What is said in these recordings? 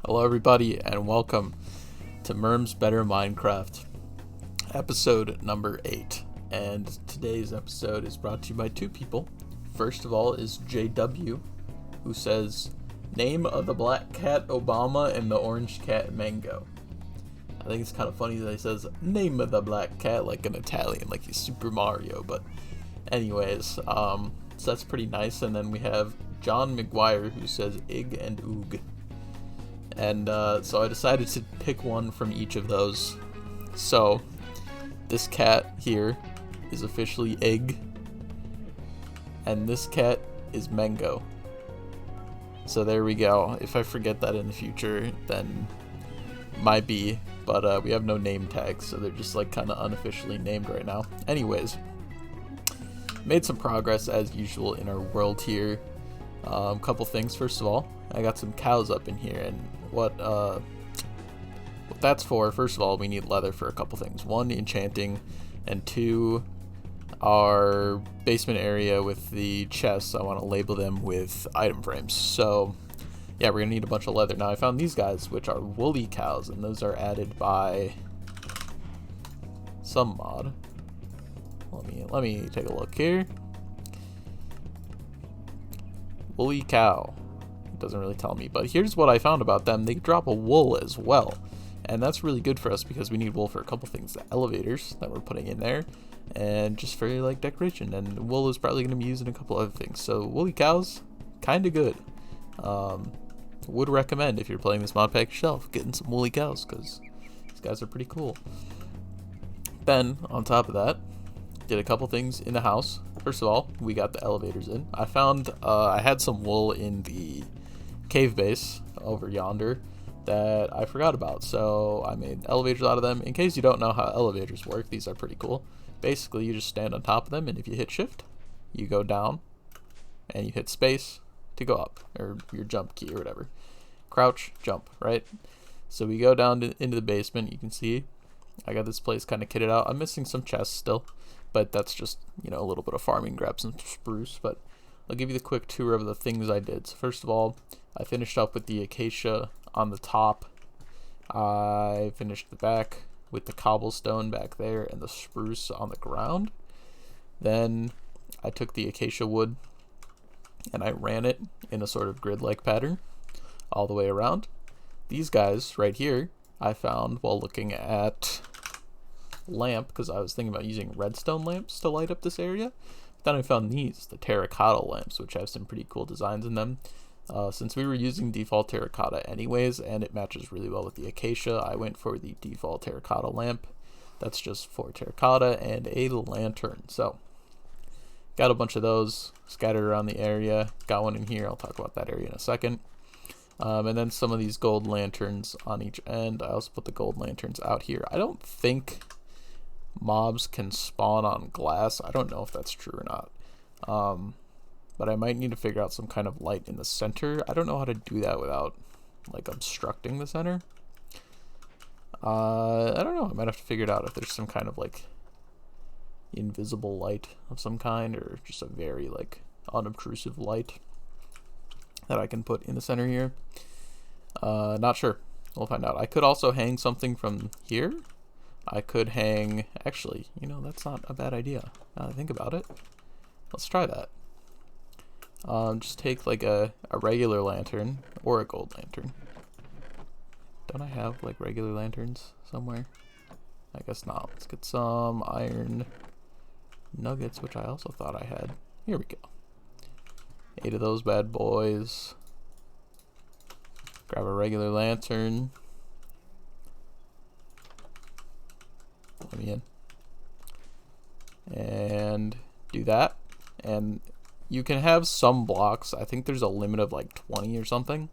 Hello everybody and welcome to Merm's Better Minecraft, episode number 8. And today's episode is brought to you by two people. First of all is JW, who says, name of the black cat Obama and the orange cat Mango. I think it's kind of funny that he says, name of the black cat, like an Italian, like he's Super Mario, but anyways, so that's pretty nice. And then we have John McGuire, who says Ig and Oog. And so I decided to pick one from each of those. So this cat here is officially Egg, and this cat is Mango. So there we go. If I forget that in the future, then might be, but we have no name tags, so they're just like kind of unofficially named right now. Anyways, made some progress as usual in our world here. Couple things. First of all, I got some cows up in here, and what that's for, first of all, we need leather for a couple things. One, enchanting, and two, our basement area with the chests, I want to label them with item frames. So yeah, we're gonna need a bunch of leather. Now I found these guys, which are woolly cows, and those are added by some mod. Let me take a look here. Woolly cow. It doesn't really tell me, but here's what I found about them. They drop a wool as well, and that's really good for us because we need wool for a couple things. The elevators that we're putting in there, and just for like decoration, and wool is probably going to be used in a couple other things. So woolly cows, kind of good. Would recommend, if you're playing this mod pack yourself, getting some woolly cows, because these guys are pretty cool. Then on top of that, did a couple things in the house. First of all, we got the elevators in. I found I had some wool in the cave base over yonder that I forgot about, so I made elevators out of them. In case you don't know how elevators work, these are pretty cool. Basically, you just stand on top of them, and if you hit shift, you go down, and you hit space to go up, or your jump key or whatever. Crouch, jump, right? So we go down into the basement. You can see I got this place kind of kitted out. I'm missing some chests still, but that's just, you know, a little bit of farming, grab some spruce. But I'll give you the quick tour of the things I did. So first of all, I finished up with the acacia on the top. I finished the back with the cobblestone back there and the spruce on the ground. Then I took the acacia wood and I ran it in a sort of grid-like pattern all the way around. These guys right here I found while looking at lamp, because I was thinking about using redstone lamps to light up this area. But then I found these, the terracotta lamps, which have some pretty cool designs in them. Since we were using default terracotta anyways, and it matches really well with the acacia, I went for the default terracotta lamp. That's just for terracotta and a lantern. So got a bunch of those scattered around the area. Got one in here. I'll talk about that area in a second. And then some of these gold lanterns on each end. I also put the gold lanterns out here. I don't think mobs can spawn on glass. I don't know if that's true or not. But I might need to figure out some kind of light in the center. I don't know how to do that without like obstructing the center. I don't know. I might have to figure it out if there's some kind of like invisible light of some kind, or just a very like unobtrusive light that I can put in the center here. Not sure. We'll find out. I could also hang something from here. I could hang, actually, you know, that's not a bad idea. Now that I think about it. Let's try that. Just take like a regular lantern or a gold lantern. Don't I have like regular lanterns somewhere? I guess not. Let's get some iron nuggets, which I also thought I had. Here we go. 8 of those bad boys. Grab a regular lantern. Let me in. And do that. And you can have some blocks. I think there's a limit of like 20 or something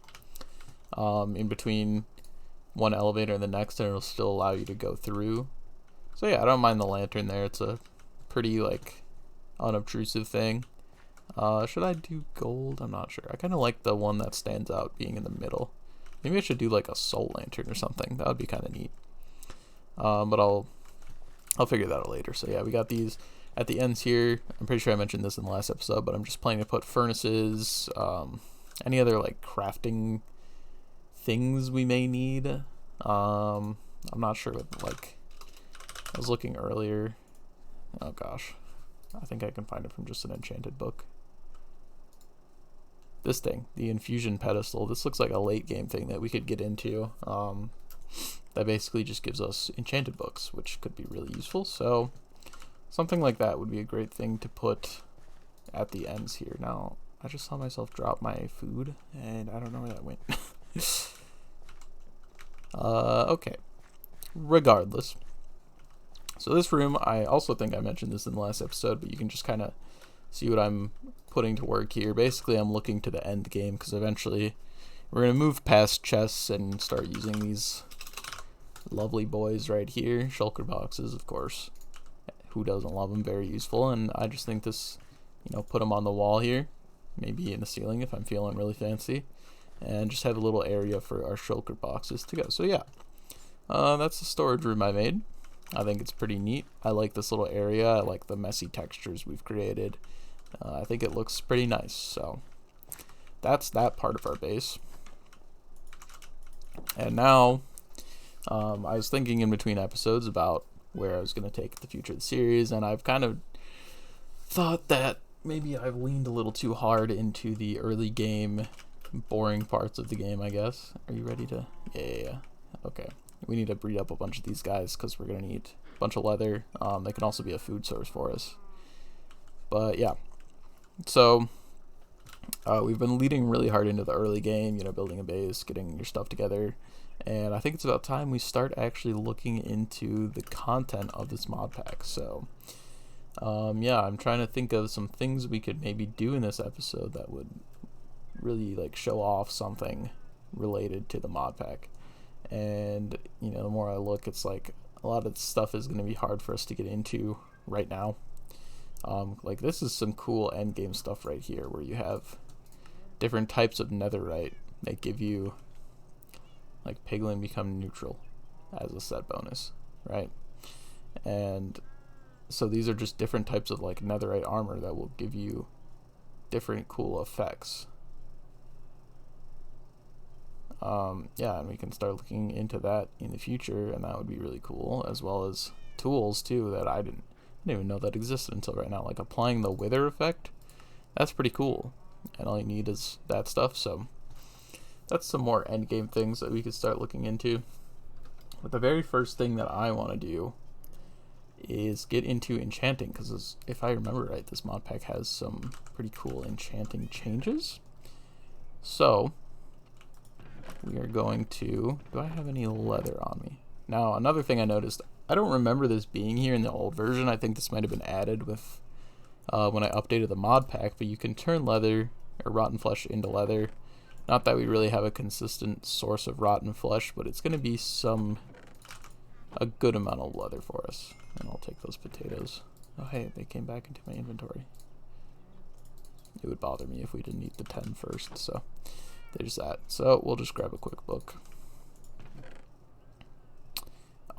in between one elevator and the next, and it'll still allow you to go through. So yeah, I don't mind the lantern there. It's a pretty like unobtrusive thing. Should I do gold? I'm not sure. I kind of like the one that stands out being in the middle. Maybe I should do like a soul lantern or something. That would be kind of neat. But I'll figure that out later. So yeah, we got these at the ends here. I'm pretty sure I mentioned this in the last episode, but I'm just planning to put furnaces, any other like crafting things we may need. I'm not sure what, like, I was looking earlier. Oh gosh, I think I can find it from just an enchanted book. This thing, the infusion pedestal, this looks like a late game thing that we could get into. That basically just gives us enchanted books, which could be really useful. So something like that would be a great thing to put at the ends here. Now, I just saw myself drop my food, and I don't know where that went. Okay. Regardless. So this room, I also think I mentioned this in the last episode, but you can just kind of see what I'm putting to work here. Basically, I'm looking to the end game, because eventually we're going to move past chests and start using these lovely boys right here. Shulker boxes, of course. Who doesn't love them? Very useful. And I just think this, you know, put them on the wall here. Maybe in the ceiling if I'm feeling really fancy. And just have a little area for our shulker boxes to go. So yeah, that's the storage room I made. I think it's pretty neat. I like this little area. I like the messy textures we've created. I think it looks pretty nice. So that's that part of our base. And now, I was thinking in between episodes about where I was going to take the future of the series, and I've kind of thought that maybe I've leaned a little too hard into the early game, boring parts of the game, I guess. Are you ready to? Yeah. Okay. We need to breed up a bunch of these guys because we're going to need a bunch of leather. They can also be a food source for us. But yeah. So we've been leading really hard into the early game, you know, building a base, getting your stuff together. And I think it's about time we start actually looking into the content of this mod pack. So yeah, I'm trying to think of some things we could maybe do in this episode that would really like show off something related to the mod pack. And you know, the more I look, it's like a lot of stuff is going to be hard for us to get into right now. Like this is some cool end game stuff right here, where you have different types of netherite that give you, like, piglin become neutral as a set bonus, right? And so these are just different types of like netherite armor that will give you different cool effects. Yeah, and we can start looking into that in the future, and that would be really cool, as well as tools too that I didn't even know that existed until right now, like applying the wither effect. That's pretty cool, and all you need is that stuff. So that's some more end game things that we could start looking into. But the very first thing that I want to do is get into enchanting, because if I remember right, this mod pack has some pretty cool enchanting changes. So we are going to, do I have any leather on me? Now, another thing I noticed, I don't remember this being here in the old version. I think this might have been added with when I updated the mod pack, but you can turn leather or rotten flesh into leather. Not that we really have a consistent source of rotten flesh, but it's going to be a good amount of leather for us. And I'll take those potatoes. Oh hey, they came back into my inventory. It would bother me if we didn't eat the 10 first, so there's that. So we'll just grab a quick book.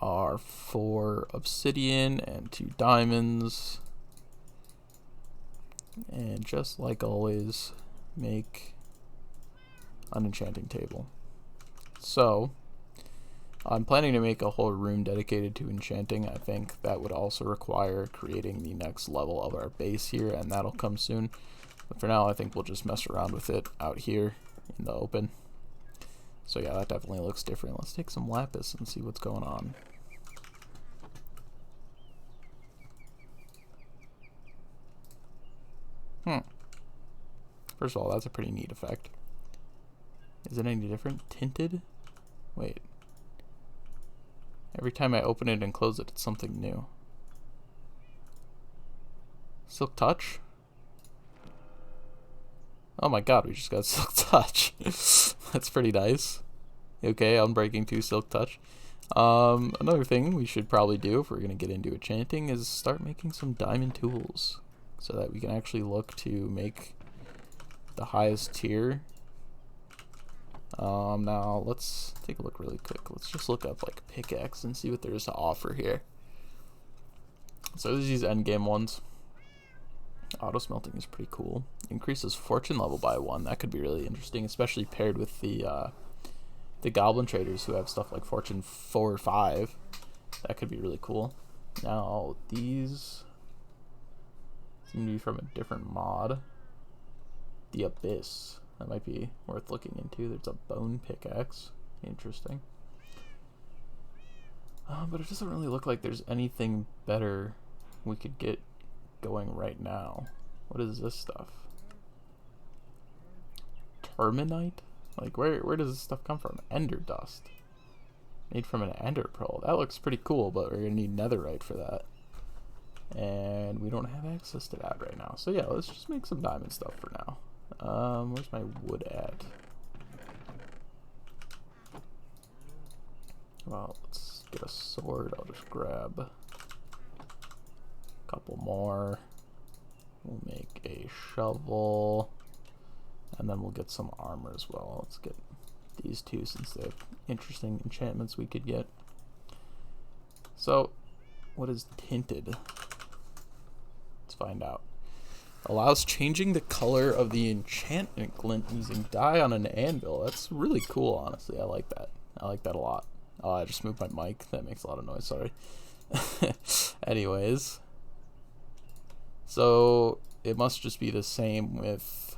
Our 4 obsidian and 2 diamonds. And just like always, make an enchanting table. So I'm planning to make a whole room dedicated to enchanting. I think that would also require creating the next level of our base here, and that'll come soon. But for now, I think we'll just mess around with it out here in the open. So yeah, that definitely looks different. Let's take some lapis and see what's going on. First of all, that's a pretty neat effect. Is it any different? Tinted? Wait. Every time I open it and close it, it's something new. Silk Touch? Oh my god, we just got Silk Touch. That's pretty nice. Okay, Unbreaking 2 Silk Touch. Another thing we should probably do if we're going to get into enchanting is start making some diamond tools, so that we can actually look to make the highest tier. Now let's take a look really quick. Let's just look up like Pickaxe and see what there is to offer here. So there's these endgame ones. Auto smelting is pretty cool. Increases fortune level by 1. That could be really interesting, especially paired with the the goblin traders who have stuff like Fortune 4 or 5. That could be really cool. Now, these seem to be from a different mod. The Abyss. That might be worth looking into. There's a bone pickaxe. Interesting. But it doesn't really look like there's anything better we could get going right now. What is this stuff? Terminite? Like, where does this stuff come from? Ender dust. Made from an ender pearl. That looks pretty cool, but we're gonna need netherite for that. And we don't have access to that right now. So yeah, let's just make some diamond stuff for now. Where's my wood at? Well, let's get a sword. I'll just grab a couple more. We'll make a shovel. And then we'll get some armor as well. Let's get these two since they have interesting enchantments we could get. So, what is tinted? Let's find out. Allows changing the color of the enchantment glint using dye on an anvil. That's really cool, honestly. I like that. I like that a lot. Oh, I just moved my mic. That makes a lot of noise, sorry. Anyways. So, it must just be the same with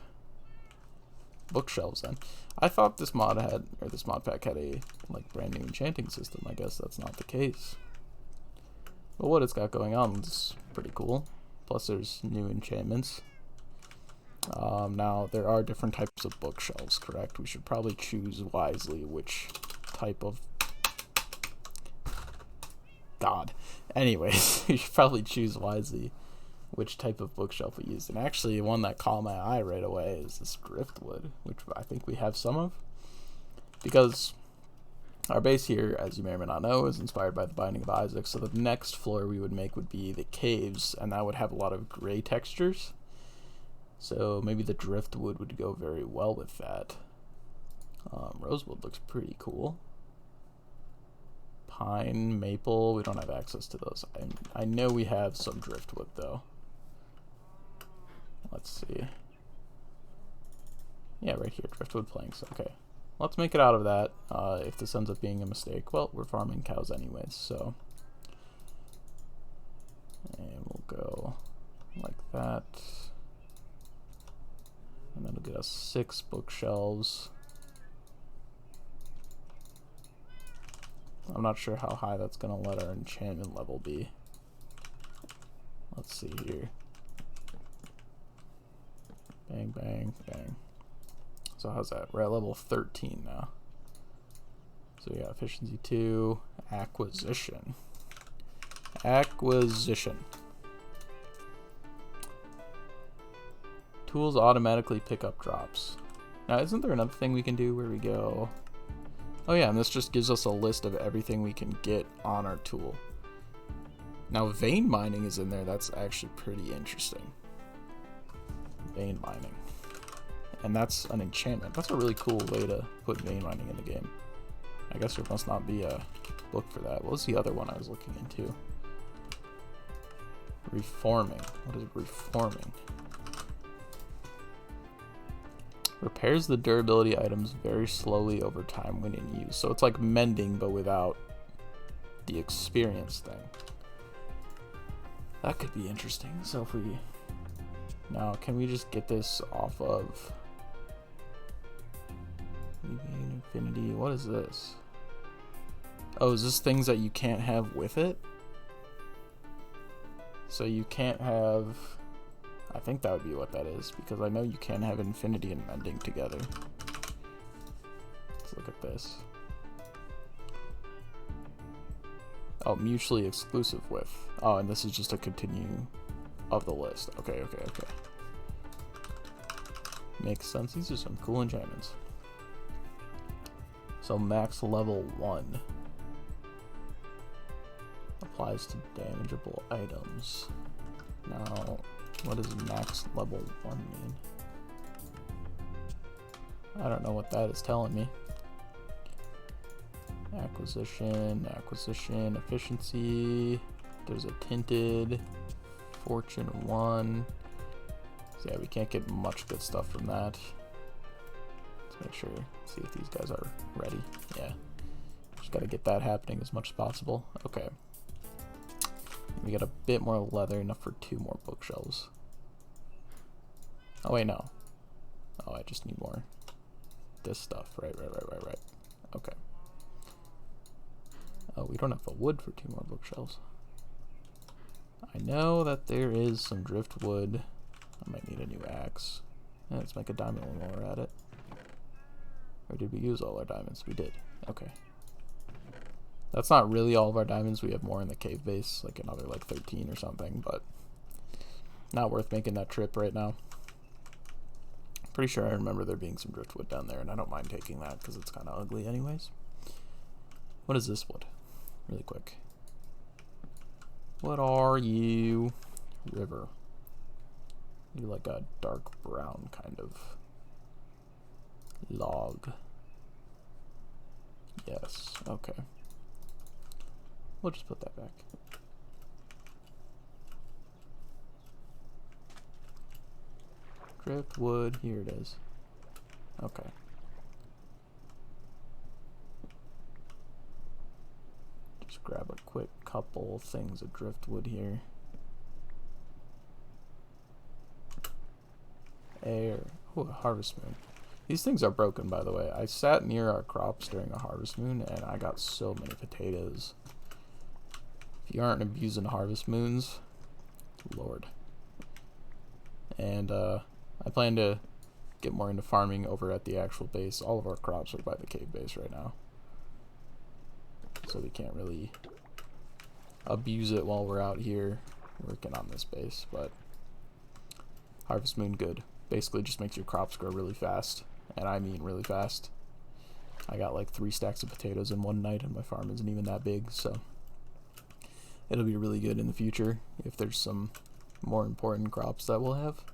bookshelves then. I thought this mod had, or this mod pack had a like brand new enchanting system. I guess that's not the case. But what it's got going on is pretty cool. Plus there's new enchantments. Now there are different types of bookshelves, correct? We should probably choose wisely which type of God. Anyways, we should probably choose wisely which type of bookshelf we use. And actually one that caught my eye right away is this driftwood, which I think we have some of. Because our base here, as you may or may not know, is inspired by the Binding of Isaac. So the next floor we would make would be the caves, and that would have a lot of gray textures. So maybe the driftwood would go very well with that. Rosewood looks pretty cool. Pine, maple, we don't have access to those. I know we have some driftwood though. Let's see. Yeah, right here, driftwood planks. Okay, let's make it out of that. If this ends up being a mistake, well, we're farming cows anyways, so. And we'll go like that. And that'll get us 6 bookshelves. I'm not sure how high that's going to let our enchantment level be. Let's see here. Bang, bang, bang. So how's that? We're at level 13 now. So yeah, efficiency 2, acquisition. Acquisition. Tools automatically pick up drops. Now, isn't there another thing we can do where we go... Oh yeah, and this just gives us a list of everything we can get on our tool. Now, vein mining is in there. That's actually pretty interesting. Vein mining. And that's an enchantment. That's a really cool way to put vein mining in the game. I guess there must not be a book for that. What was the other one I was looking into? Reforming. What is reforming? Repairs the durability items very slowly over time when in use. So it's like mending, but without the experience thing. That could be interesting. So if we... Now, can we just get this off of... Infinity? What is this? Oh, is this things that you can't have with it? So you can't have... I think that would be what that is, because I know you can have infinity and mending together. Let's look at this. Oh, mutually exclusive with. Oh, and this is just a continue of the list. Okay, okay, okay. Makes sense. These are some cool enchantments. So max level 1 applies to damageable items. Now, what does max level 1 mean? I don't know what that is telling me. Acquisition, acquisition, efficiency. There's a tinted, fortune 1. So yeah, we can't get much good stuff from that. Let's Let's make sure, see if these guys are ready. Yeah. Just gotta get that happening as much as possible. Okay. We got a bit more leather, enough for 2 more bookshelves. Oh wait, no. Oh, I just need more. This stuff. Right. Okay. Oh, we don't have the wood for 2 more bookshelves. I know that there is some driftwood. I might need a new axe. Yeah, let's make a diamond one while we're at it. Or did we use all our diamonds? We did. Okay. That's not really all of our diamonds. We have more in the cave base, like another like 13 or something, but not worth making that trip right now. Pretty sure I remember there being some driftwood down there, and I don't mind taking that because it's kind of ugly anyways. What is this wood? Really quick. What are you? River. You're like a dark brown kind of log. Yes, okay. We'll just put that back. Driftwood, here it is. Okay. Just grab a quick couple things of driftwood here. Air. Ooh, a harvest moon. These things are broken, by the way. I sat near our crops during a harvest moon, and I got so many potatoes. If you aren't abusing harvest moons, Lord. And I plan to get more into farming over at the actual base. All of our crops are by the cave base right now, so we can't really abuse it while we're out here working on this base. But harvest moon, good. Basically just makes your crops grow really fast, and I mean really fast. I got like 3 stacks of potatoes in one night, and my farm isn't even that big, so it'll be really good in the future if there's some more important crops that we'll have.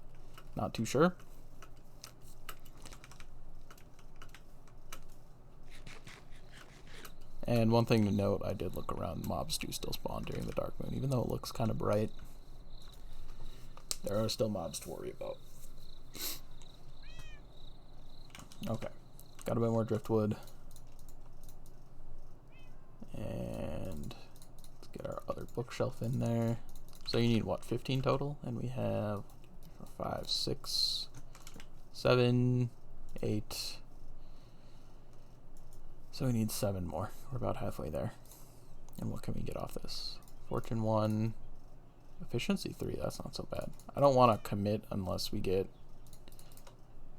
Not too sure. And one thing to note, I did look around, mobs do still spawn during the dark moon, even though it looks kind of bright. There are still mobs to worry about. Okay, got a bit more driftwood. And let's get our other bookshelf in there. So you need what, 15 total? And we have 5, 6, 7, 8. So we need 7 more. We're about halfway there. And what can we get off this? Fortune 1, efficiency 3. That's not so bad. I don't want to commit unless we get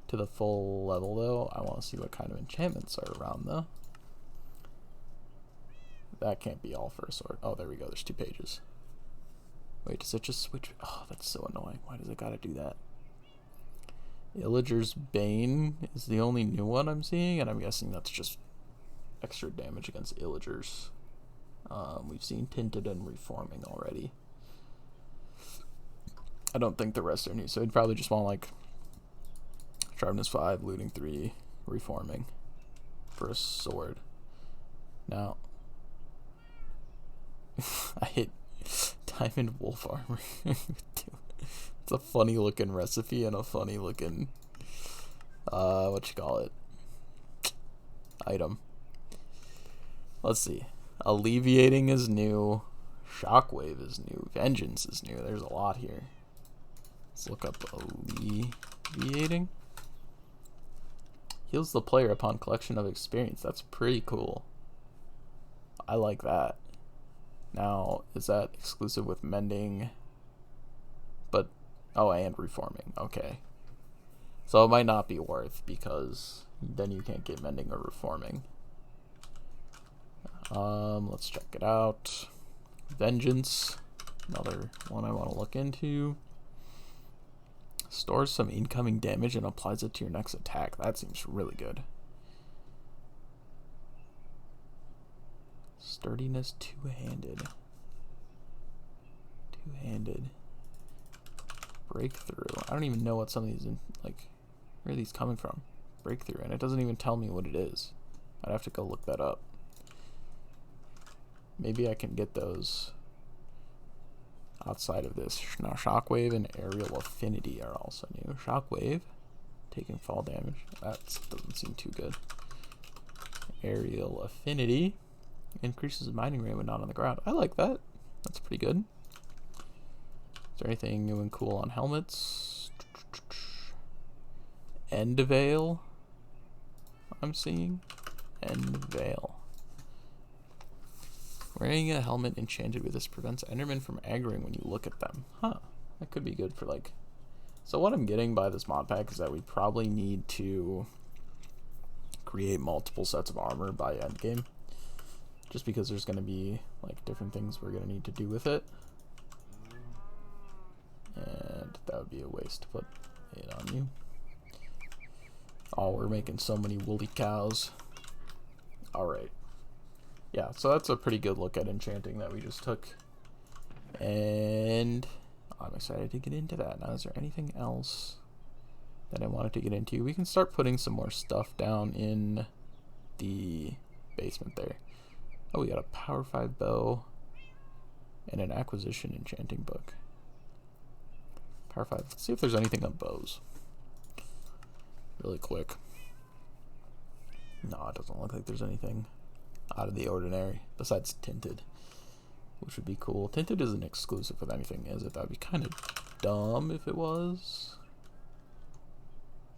to the full level, though. I want to see what kind of enchantments are around, though. That can't be all for a sword. Oh, there we go. There's 2 pages. Wait, does it just switch? Oh, that's so annoying. Why does it gotta do that? Illager's Bane is the only new one I'm seeing, and I'm guessing that's just extra damage against Illagers. We've seen Tinted and Reforming already. I don't think the rest are new, so I'd probably just want like Sharpness 5, Looting 3, Reforming for a sword. Now, I hit Diamond Wolf Armor. It's a funny looking recipe and a funny looking what you call it, item. Let's see. Alleviating is new. Shockwave is new. Vengeance is new. There's a lot here. Let's look up alleviating. Heals the player upon collection of experience. That's pretty cool. I like that. Now, is that exclusive with mending? But, oh, and reforming. Okay. So it might not be worth, because then you can't get mending or reforming. Let's check it out. Vengeance. Another one I want to look into. Stores some incoming damage and applies it to your next attack. That seems really good. Sturdiness, two-handed. Two-handed. Breakthrough. I don't even know what some of these, like, where are these coming from? Breakthrough, and it doesn't even tell me what it is. I'd have to go look that up. Maybe I can get those outside of this. Now, Shockwave and Aerial Affinity are also new. Shockwave taking fall damage. That doesn't seem too good. Aerial affinity. Increases mining rate when not on the ground. I like that. That's pretty good. Is there anything new and cool on helmets? End veil. I'm seeing. End veil. Wearing a helmet enchanted with this prevents Endermen from aggroing when you look at them. Huh. That could be good for like... So what I'm getting by this mod pack is that we probably need to create multiple sets of armor by endgame. Just because there's going to be like different things we're going to need to do with it. And that would be a waste to put it on you. Oh, we're making so many woolly cows. Alright. Yeah, so that's a pretty good look at enchanting that we just took. And I'm excited to get into that. Now, is there anything else that I wanted to get into? We can start putting some more stuff down in the basement there. Oh, we got a Power 5 bow and an acquisition enchanting book. Power 5. Let's see if there's anything on bows. Really quick. No, it doesn't look like there's anything out of the ordinary besides tinted, which would be cool. Tinted isn't exclusive with anything, is it? That would be kind of dumb if it was.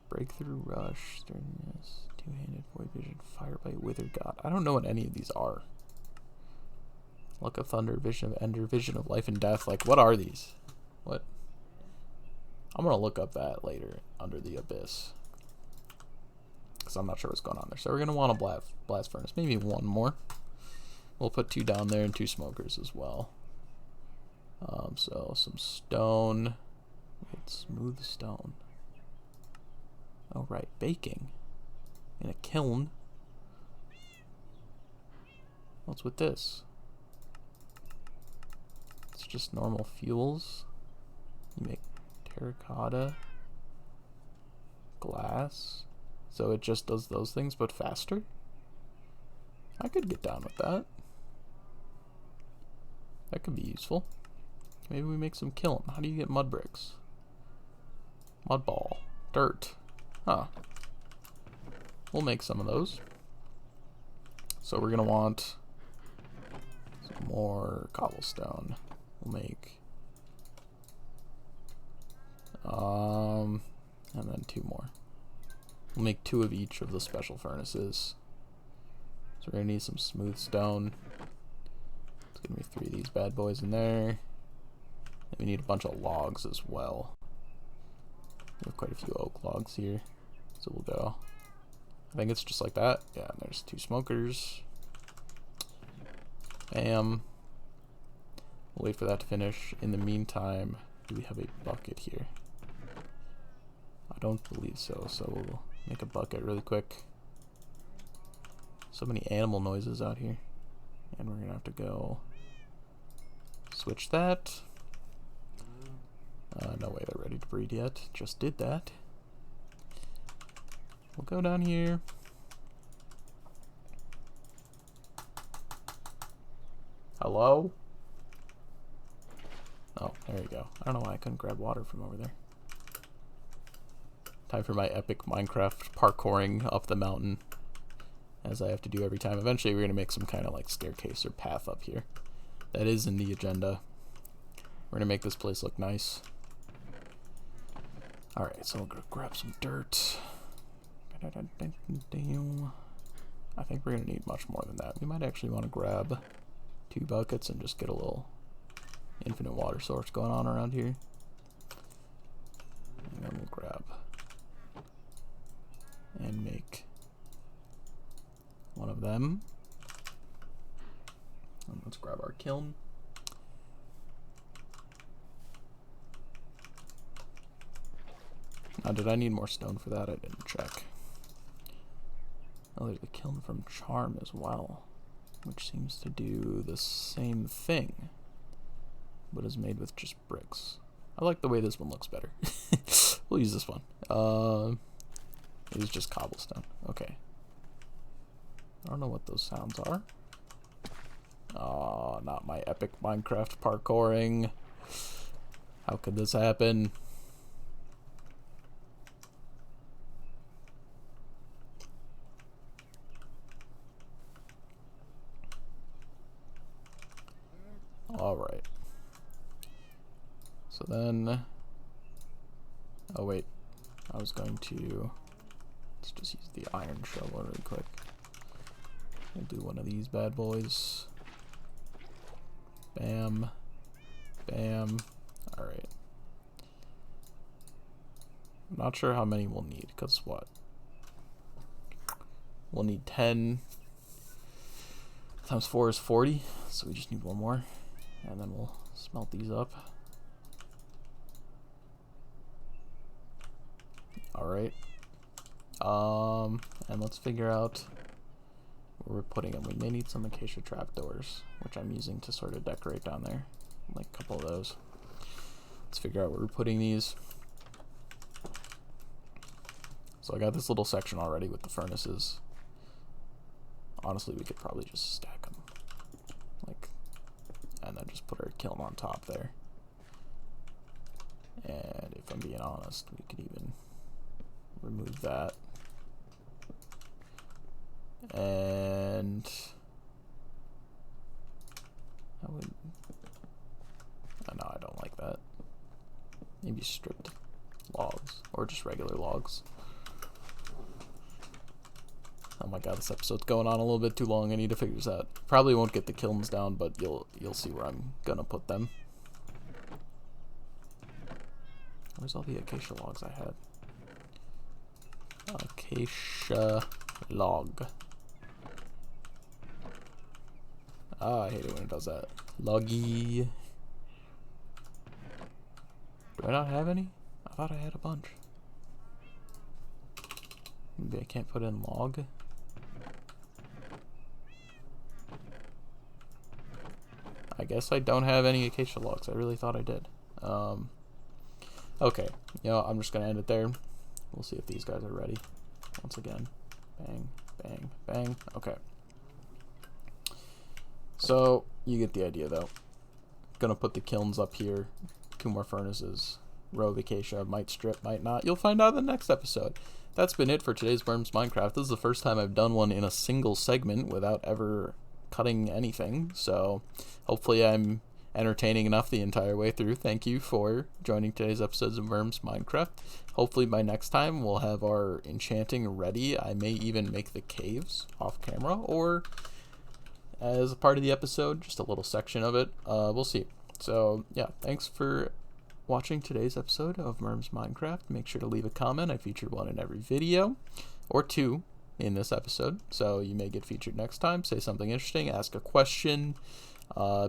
Breakthrough rush, sturdiness, two-handed void vision, firebite, withered god. I don't know what any of these are. Luck of thunder, vision of ender, vision of life and death. Like, what are these? What? I'm gonna look up that later under the abyss, because I'm not sure what's going on there. So we're gonna want a blast furnace, maybe one more. We'll put 2 down there and 2 smokers as well. So some stone. Wait, smooth stone. Oh right, baking in a kiln. What's with this? It's just normal fuels. You make terracotta, glass. So it just does those things but faster? I could get down with that. That could be useful. Maybe we make some kiln. How do you get mud bricks? Mud ball. Dirt. Huh. We'll make some of those. So we're gonna want some more cobblestone. We'll make and then 2 more. We'll make 2 of each of the special furnaces. So we're gonna need some smooth stone. It's gonna be 3 of these bad boys in there. And we need a bunch of logs as well. We have quite a few oak logs here. So we'll go. I think it's just like that. Yeah, and there's 2 smokers. Bam. We'll wait for that to finish. In the meantime, do we have a bucket here? I don't believe so, so we'll make a bucket really quick. So many animal noises out here. And we're gonna have to go switch that. No way they're ready to breed yet. Just did that. We'll go down here. Hello? Oh, there you go. I don't know why I couldn't grab water from over there. Time for my epic Minecraft parkouring up the mountain, as I have to do every time. Eventually we're going to make some kind of like staircase or path up here. That is in the agenda. We're going to make this place look nice. Alright, so we'll go grab some dirt. I think we're going to need much more than that. We might actually want to grab 2 buckets and just get a little infinite water source going on around here. And then we'll grab and make one of them. And let's grab our kiln. Now, did I need more stone for that? I didn't check. Oh, there's the kiln from Charm as well, which seems to do the same thing, but is made with just bricks. I like the way this one looks better. We'll use this one. It is just cobblestone. Okay. I don't know what those sounds are. Oh, not my epic Minecraft parkouring. How could this happen? Alright. So then... Oh wait. I was going to... Let's just use the iron shovel really quick. We'll do one of these bad boys. Bam. Bam. Alright. I'm not sure how many we'll need, because what? We'll need 10 times 4 is 40, so we just need one more. And then we'll smelt these up. Alright. And let's figure out where we're putting them. We may need some acacia trapdoors, which I'm using to sort of decorate down there. Like a couple of those. Let's figure out where we're putting these. So I got this little section already with the furnaces. Honestly, we could probably just stack them. Like, and then just put our kiln on top there. And if I'm being honest, we could even remove that. And I would... No, I don't like that. Maybe stripped logs, or just regular logs. Oh my god, this episode's going on a little bit too long. I need to figure this out. Probably won't get the kilns down, but you'll see where I'm gonna put them. Where's all the acacia logs I had? Acacia log. Ah, I hate it when it does that. Loggy. Do I not have any? I thought I had a bunch. Maybe I can't put in log. I guess I don't have any acacia logs. I really thought I did. Okay, you know, I'm just gonna end it there. We'll see if these guys are ready. Once again, bang, bang, bang. Okay. So you get the idea, though. Gonna put the kilns up here. 2 more furnaces. Row of acacia. Might strip, might not. You'll find out in the next episode. That's been it for today's Worms Minecraft. This is the first time I've done one in a single segment without ever cutting anything. So hopefully I'm entertaining enough the entire way through. Thank you for joining today's episodes of Worms Minecraft. Hopefully by next time we'll have our enchanting ready. I may even make the caves off camera, or as a part of the episode, just a little section of it. We'll see. So yeah, thanks for watching today's episode of Worms Minecraft. Make sure to leave a comment. I featured one in every video, or 2 in this episode, so you may get featured next time. Say something interesting, ask a question,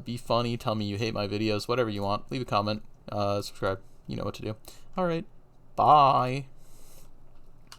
be funny, tell me you hate my videos, whatever you want. Leave a comment, subscribe, you know what to do. Alright, bye.